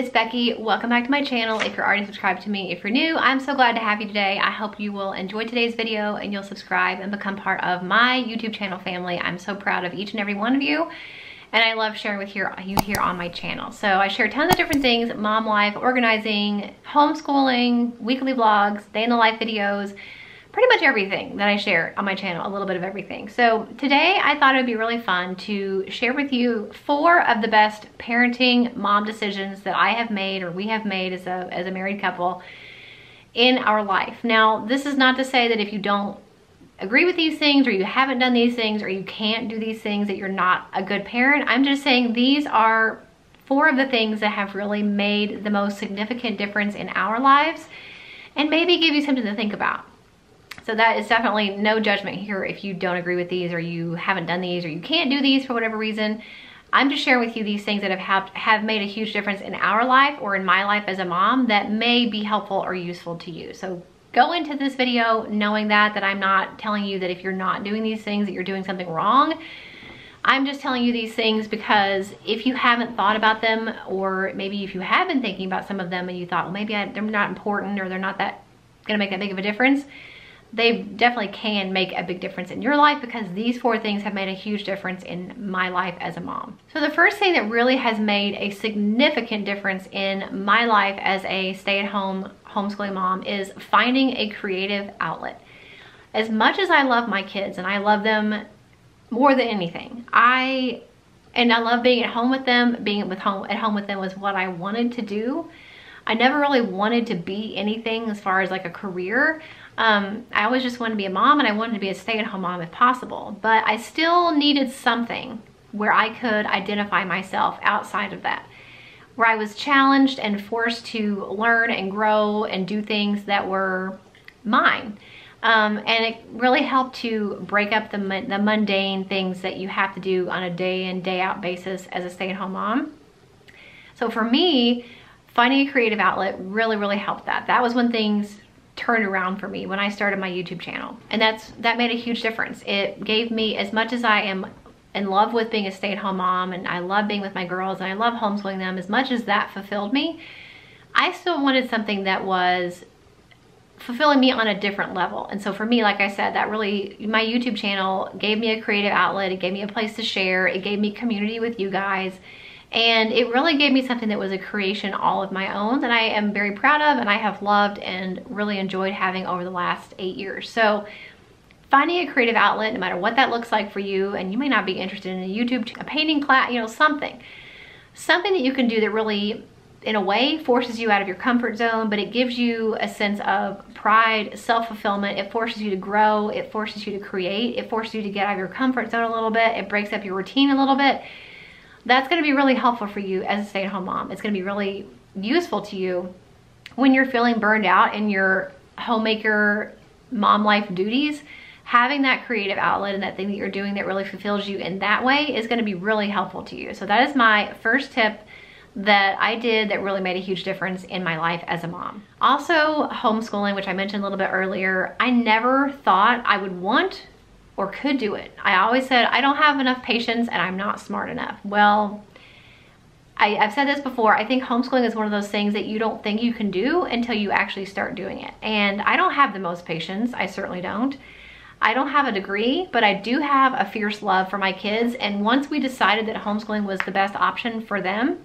it's Becky. Welcome back to my channel. If you're already subscribed to me, if you're new, I'm so glad to have you today. I hope you will enjoy today's video and you'll subscribe and become part of my YouTube channel family. I'm so proud of each and every one of you, and I love sharing with you here on my channel. So I share tons of different things: mom life, organizing, homeschooling, weekly vlogs, day in the life videos, pretty much everything that I share on my channel, a little bit of everything. So today I thought it would be really fun to share with you 4 of the best parenting mom decisions that I have made, or we have made as a married couple in our life. Now, this is not to say that if you don't agree with these things, or you haven't done these things, or you can't do these things, that you're not a good parent. I'm just saying these are 4 of the things that have really made the most significant difference in our lives, and maybe give you something to think about. So that is definitely no judgment here if you don't agree with these, or you haven't done these, or you can't do these for whatever reason. I'm just sharing with you these things that have made a huge difference in our life, or in my life as a mom, that may be helpful or useful to you. So go into this video knowing that I'm not telling you that if you're not doing these things that you're doing something wrong. I'm just telling you these things because if you haven't thought about them, or maybe if you have been thinking about some of them and you thought, well, maybe they're not important, or they're not gonna make that big of a difference, they definitely can make a big difference in your life, because these 4 things have made a huge difference in my life as a mom. So the first thing that really has made a significant difference in my life as a stay-at-home homeschooling mom is finding a creative outlet. As much as I love my kids, and I love them more than anything, I love being at home with them. Being at home with them was what I wanted to do. I never really wanted to be anything as far as like a career. I always just wanted to be a mom, and I wanted to be a stay-at-home mom if possible, but I still needed something where I could identify myself outside of that, where I was challenged and forced to learn and grow and do things that were mine. And it really helped to break up the mundane things that you have to do on a day in, day out basis as a stay-at-home mom. So for me, finding a creative outlet really, really helped that. That was when things turned around for me when I started my YouTube channel. And that made a huge difference. It gave me, as much as I am in love with being a stay-at-home mom, and I love being with my girls, and I love homeschooling them, as much as that fulfilled me, I still wanted something that was fulfilling me on a different level. And so for me, like I said, that really, my YouTube channel gave me a creative outlet. It gave me a place to share. It gave me community with you guys. And it really gave me something that was a creation all of my own, that I am very proud of, and I have loved and really enjoyed having over the last 8 years. So finding a creative outlet, no matter what that looks like for you, and you may not be interested in a painting class, you know, something that you can do that really, in a way, forces you out of your comfort zone, but it gives you a sense of pride, self-fulfillment. It forces you to grow. It forces you to create. It forces you to get out of your comfort zone a little bit. It breaks up your routine a little bit. That's going to be really helpful for you as a stay-at-home mom. It's going to be really useful to you when you're feeling burned out in your homemaker mom life duties. Having that creative outlet and that thing that you're doing that really fulfills you in that way is going to be really helpful to you. So that is my first tip that I did that really made a huge difference in my life as a mom. Also, homeschooling, which I mentioned a little bit earlier, I never thought I would want or could do it. I always said, I don't have enough patience and I'm not smart enough. Well, I've said this before, I think homeschooling is one of those things that you don't think you can do until you actually start doing it. And I don't have the most patience, I certainly don't. I don't have a degree, but I do have a fierce love for my kids. And once we decided that homeschooling was the best option for them,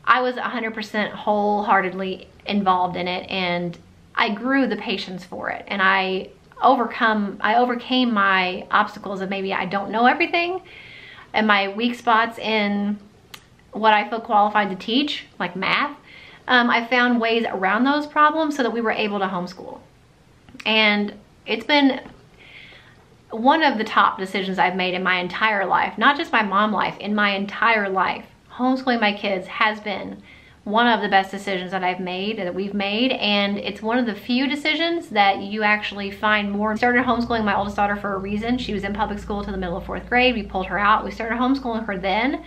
I was 100% wholeheartedly involved in it, and I grew the patience for it. And I overcame my obstacles of maybe I don't know everything, and my weak spots in what I feel qualified to teach, like math. I found ways around those problems so that we were able to homeschool. And it's been one of the top decisions I've made in my entire life, not just my mom life, in my entire life. Homeschooling my kids has been one of the best decisions that we've made, and it's one of the few decisions that you actually find more. I started homeschooling my oldest daughter for a reason. She was in public school till the middle of 4th grade. We pulled her out. We started homeschooling her then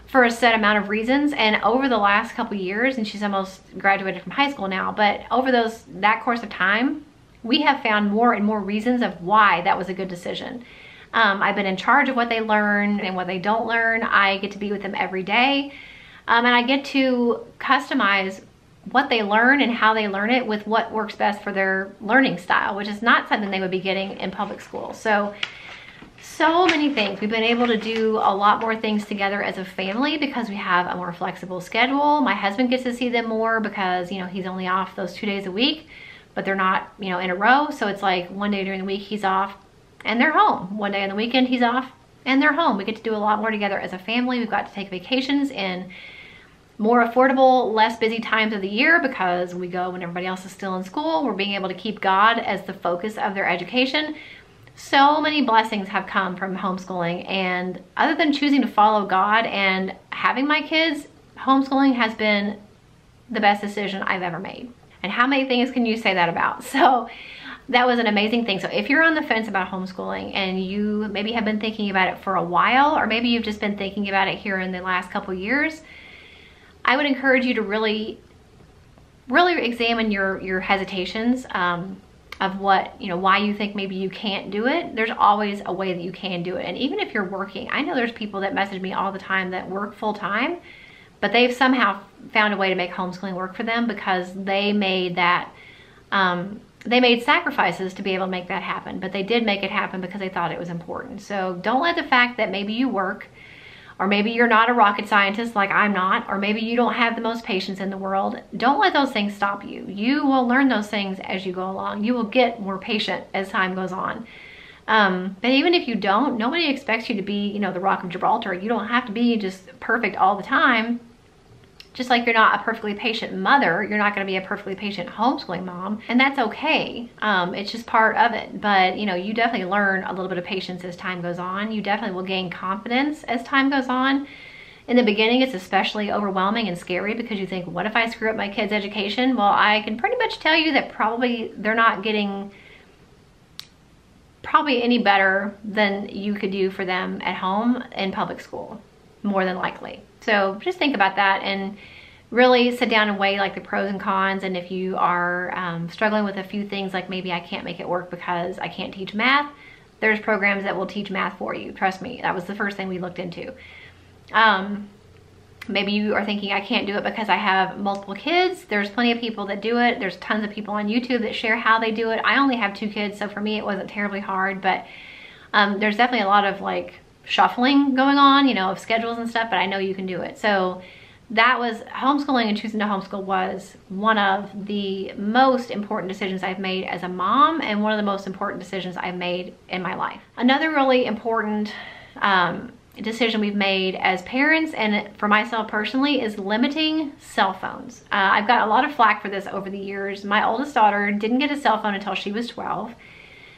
for a set amount of reasons, and over the last couple years, and she's almost graduated from high school now, but over that course of time, we have found more and more reasons of why that was a good decision. I've been in charge of what they learn and what they don't learn. I get to be with them every day. And I get to customize what they learn and how they learn it with what works best for their learning style, which is not something they would be getting in public school. So many things. We've been able to do a lot more things together as a family because we have a more flexible schedule. My husband gets to see them more because, you know, he's only off those 2 days a week, but they're not, you know, in a row. So it's like one day during the week he's off and they're home. One day on the weekend he's off and they're home. We get to do a lot more together as a family. We've got to take vacations in more affordable, less busy times of the year because we go when everybody else is still in school. We're being able to keep God as the focus of their education. So many blessings have come from homeschooling, and other than choosing to follow God and having my kids, homeschooling has been the best decision I've ever made. And how many things can you say that about? So that was an amazing thing. So if you're on the fence about homeschooling and you maybe have been thinking about it for a while, or maybe you've just been thinking about it here in the last couple years, I would encourage you to really examine your hesitations of what, you know, why you think maybe you can't do it. There's always a way that you can do it. And even if you're working, I know there's people that message me all the time that work full time, but they've somehow found a way to make homeschooling work for them because they made that, they made sacrifices to be able to make that happen, but they did make it happen because they thought it was important. So don't let the fact that maybe you work, or maybe you're not a rocket scientist like I'm not, or maybe you don't have the most patience in the world, don't let those things stop you. You will learn those things as you go along. You will get more patient as time goes on. But even if you don't, nobody expects you to be, you know, the Rock of Gibraltar. You don't have to be just perfect all the time. Just like you're not a perfectly patient mother, you're not going to be a perfectly patient homeschooling mom, and that's okay. It's just part of it. But, you know, you definitely learn a little bit of patience as time goes on. You definitely will gain confidence as time goes on. In the beginning, it's especially overwhelming and scary because you think, what if I screw up my kids' education? Well, I can pretty much tell you that probably they're not getting any better than you could do for them at home in public school, more than likely. So just think about that and really sit down and weigh like the pros and cons. And if you are struggling with a few things, like maybe I can't make it work because I can't teach math, there's programs that will teach math for you. Trust me, that was the first thing we looked into. Maybe you are thinking I can't do it because I have multiple kids. There's plenty of people that do it. There's tons of people on YouTube that share how they do it. I only have 2 kids, so for me it wasn't terribly hard, but there's definitely a lot of like shuffling going on, you know, of schedules and stuff, but I know you can do it. So that was homeschooling, and choosing to homeschool was one of the most important decisions I've made as a mom, and one of the most important decisions I've made in my life. Another really important decision we've made as parents, and for myself personally, is limiting cell phones. I've got a lot of flack for this over the years. My oldest daughter didn't get a cell phone until she was 12.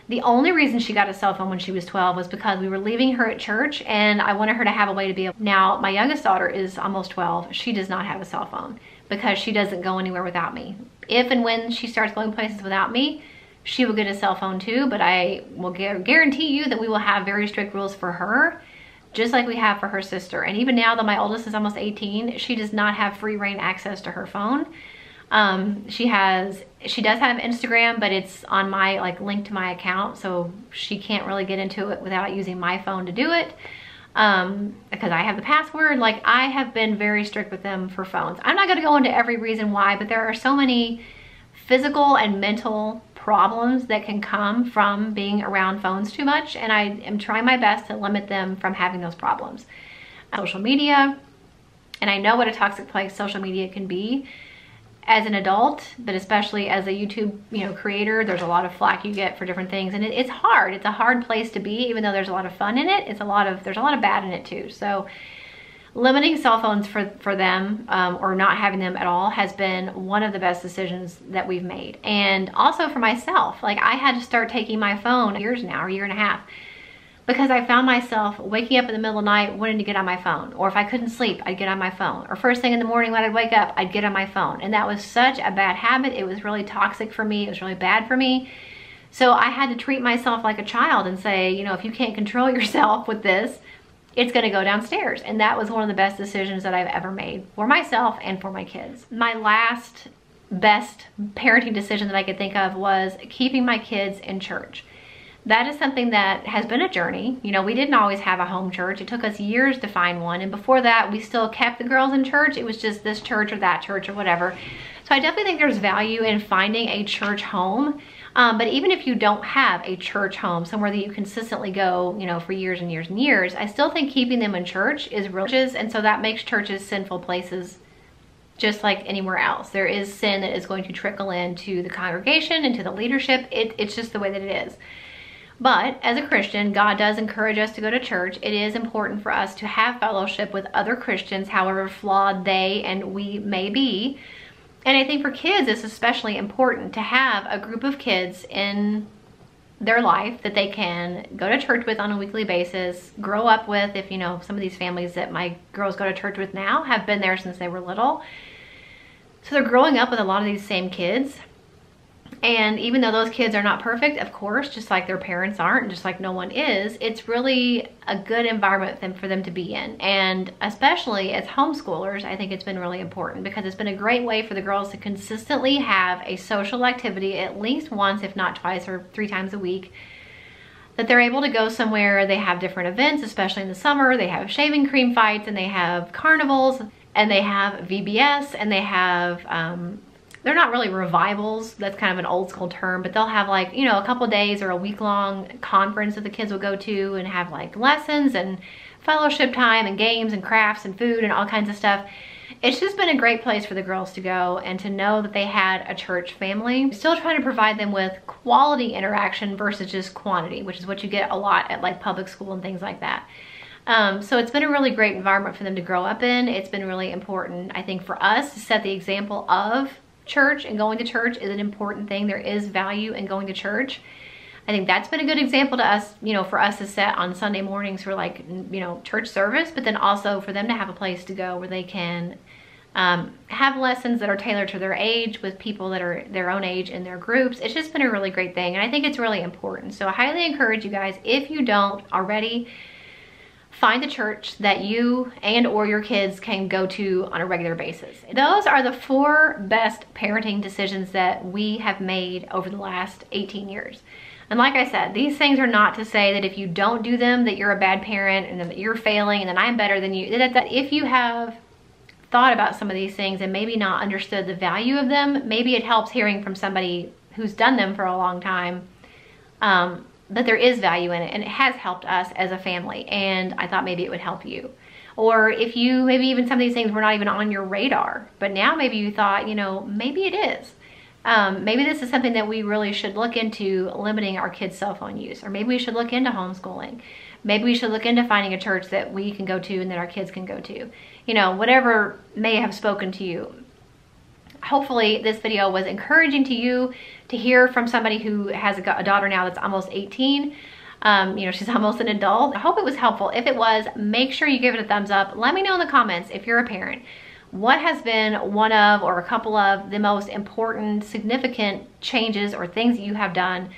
The only reason she got a cell phone when she was 12 was because we were leaving her at church and I wanted her to have a way to be able. Now, my youngest daughter is almost 12. She does not have a cell phone because she doesn't go anywhere without me. If and when she starts going places without me, she will get a cell phone too, but I will guarantee you that we will have very strict rules for her, just like we have for her sister. And even now that my oldest is almost 18, she does not have free reign access to her phone. She does have Instagram, but it's on my, like, link to my account, so she can't really get into it without using my phone to do it, because I have the password. Like, I have been very strict with them for phones. I'm not going to go into every reason why, but there are so many physical and mental problems that can come from being around phones too much, and I am trying my best to limit them from having those problems. Social media, and I know what a toxic place social media can be as an adult, but especially as a YouTube, you know, creator. There's a lot of flack you get for different things, and it's hard. It's a hard place to be, even though there's a lot of fun in it. There's a lot of bad in it too. So limiting cell phones for them, or not having them at all, has been one of the best decisions that we've made. And also for myself, like, I had to start taking my phone years now, or a year and a half, because I found myself waking up in the middle of the night wanting to get on my phone. Or if I couldn't sleep, I'd get on my phone. Or first thing in the morning when I'd wake up, I'd get on my phone. And that was such a bad habit. It was really toxic for me. It was really bad for me. So I had to treat myself like a child and say, you know, if you can't control yourself with this, it's gonna go downstairs. And that was one of the best decisions that I've ever made for myself and for my kids. My last best parenting decision that I could think of was keeping my kids in church. that is something that has been a journey. You know, we didn't always have a home church. It took us years to find one. And before that, we still kept the girls in church. It was just this church or that church or whatever. So I definitely think there's value in finding a church home. But even if you don't have a church home, somewhere that you consistently go, you know, for years and years and years, I still think keeping them in church is religious. And so that makes churches sinful places just like anywhere else. There is sin that is going to trickle into the congregation, into the leadership. It's just the way that it is. But as a Christian, God does encourage us to go to church. It is important for us to have fellowship with other Christians, however flawed they and we may be. And I think for kids, it's especially important to have a group of kids in their life that they can go to church with on a weekly basis, grow up with. If you know, some of these families that my girls go to church with now have been there since they were little. So they're growing up with a lot of these same kids. And even though those kids are not perfect, of course, just like their parents aren't, and just like no one is, it's really a good environment for them to be in. And especially as homeschoolers, I think it's been really important because it's been a great way for the girls to consistently have a social activity at least once, if not twice or 3 times a week, that they're able to go somewhere. They have different events, especially in the summer. They have shaving cream fights, and they have carnivals, and they have VBS, and they have, they're not really revivals. That's kind of an old school term, but they'll have like, you know, a couple days or a week-long conference that the kids will go to and have like lessons and fellowship time and games and crafts and food and all kinds of stuff. It's just been a great place for the girls to go and to know that they had a church family. Still trying to provide them with quality interaction versus just quantity, which is what you get a lot at like public school and things like that. So it's been a really great environment for them to grow up in. It's been really important, I think, for us to set the example of church, and going to church is an important thing. There is value in going to church. I think that's been a good example to us, you know, for us to set on Sunday mornings for like, you know, church service, but then also for them to have a place to go where they can have lessons that are tailored to their age with people that are their own age in their groups. It's just been a really great thing, and I think it's really important. So I highly encourage you guys, if you don't already, find a church that you and or your kids can go to on a regular basis. Those are the 4 best parenting decisions that we have made over the last 18 years. And like I said, these things are not to say that if you don't do them, that you're a bad parent and that you're failing and that I'm better than you. That if you have thought about some of these things and maybe not understood the value of them, maybe it helps hearing from somebody who's done them for a long time, that there is value in it, and it has helped us as a family, and I thought maybe it would help you. Or if you, maybe even some of these things were not even on your radar, but now maybe you thought, you know, maybe it is. Maybe this is something that we really should look into, limiting our kids' cell phone use, or maybe we should look into homeschooling. Maybe we should look into finding a church that we can go to and that our kids can go to. You know, whatever may have spoken to you. Hopefully this video was encouraging to you to hear from somebody who has a daughter now that's almost 18. You know, she's almost an adult. I hope it was helpful. If it was, make sure you give it a thumbs up. Let me know in the comments, if you're a parent, what has been one of or a couple of the most important, significant changes or things that you have done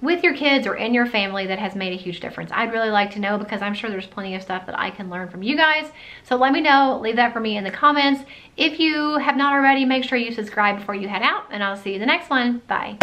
with your kids or in your family that has made a huge difference. I'd really like to know, because I'm sure there's plenty of stuff that I can learn from you guys. So let me know, leave that for me in the comments. If you have not already, make sure you subscribe before you head out, and I'll see you in the next one. Bye.